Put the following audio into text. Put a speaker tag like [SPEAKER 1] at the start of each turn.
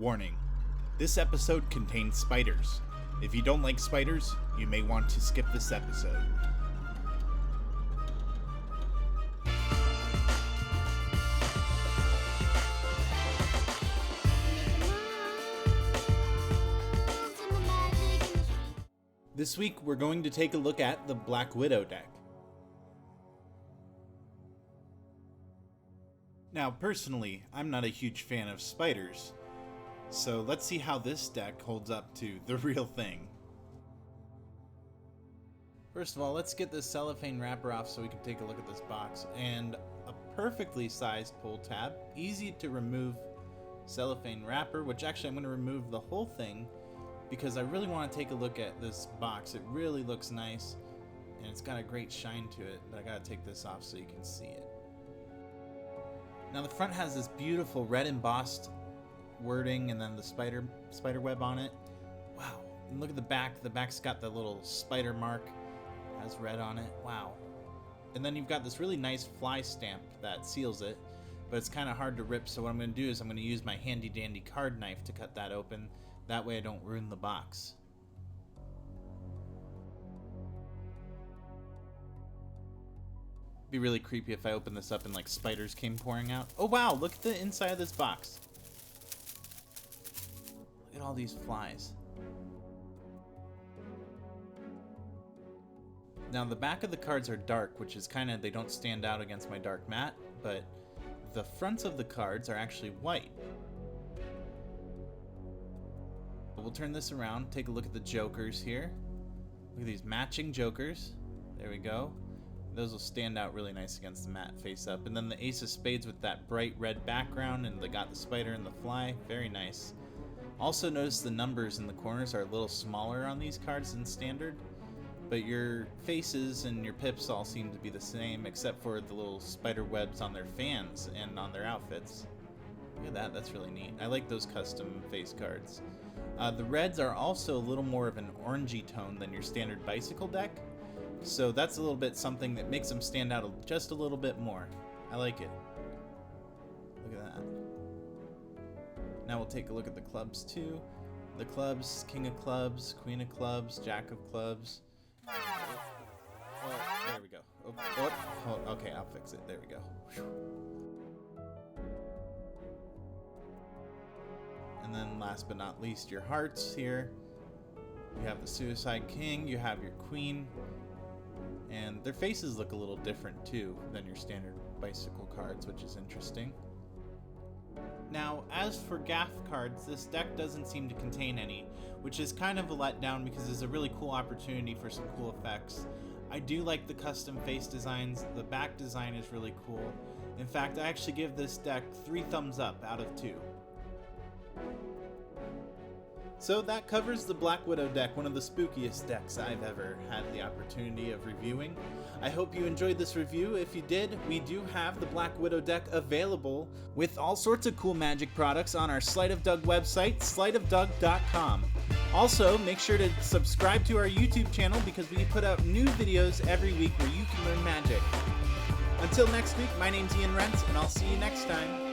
[SPEAKER 1] Warning: this episode contains spiders. If you don't like spiders, you may want to skip this episode. This week, we're going to take a look at the Black Widow deck. Now, personally, I'm not a huge fan of spiders, so let's see how this deck holds up to the real thing. First of all, let's get this cellophane wrapper off so we can take a look at this box, and a perfectly sized pull tab, easy to remove cellophane wrapper, which actually I'm going to remove the whole thing because I really want to take a look at this box. It really looks nice, and it's got a great shine to it, but I gotta take this off so you can see it. Now the front has this beautiful red embossed wording and then the spider web on it. Wow, and look at the back. The back's got the little spider mark, has red on it. Wow. And then you've got this really nice fly stamp that seals it, but it's kind of hard to rip, so what I'm going to do is I'm going to use my handy dandy card knife to cut that open. That way I don't ruin the box. It'd be really creepy if I opened this up and like spiders came pouring out. Oh wow, look at the inside of this box. Look at all these flies. Now the back of the cards are dark, which is kind of, they don't stand out against my dark matte, but the fronts of the cards are actually white. We'll turn this around, take a look at the jokers here. Look at these matching jokers. There we go. Those will stand out really nice against the matte face up. And then the ace of spades with that bright red background, and they got the spider and the fly. Very nice. Also notice the numbers in the corners are a little smaller on these cards than standard, but your faces and your pips all seem to be the same except for the little spider webs on their fans and on their outfits. Look at that, that's really neat. I like those custom face cards. The reds are also a little more of an orangey tone than your standard bicycle deck, so that's a little bit something that makes them stand out just a little bit more. I like it. Look at that. Now we'll take a look at the clubs too. The clubs: King of Clubs, Queen of Clubs, Jack of Clubs. Oh, there we go. Oh, okay, I'll fix it. There we go. Whew. And then last but not least, your hearts here. You have the Suicide King, you have your Queen, and their faces look a little different too than your standard bicycle cards, which is interesting. Now, as for gaff cards, this deck doesn't seem to contain any, which is kind of a letdown because it's a really cool opportunity for some cool effects. I do like the custom face designs. The back design is really cool. In fact, I actually give this deck 3 thumbs up out of 2. So that covers the Black Widow deck, one of the spookiest decks I've ever had the opportunity of reviewing. I hope you enjoyed this review. If you did, we do have the Black Widow deck available with all sorts of cool magic products on our Sleight of Doug website, sleightofdoug.com. Also, make sure to subscribe to our YouTube channel because we put out new videos every week where you can learn magic. Until next week, my name's Ian Rentz, and I'll see you next time.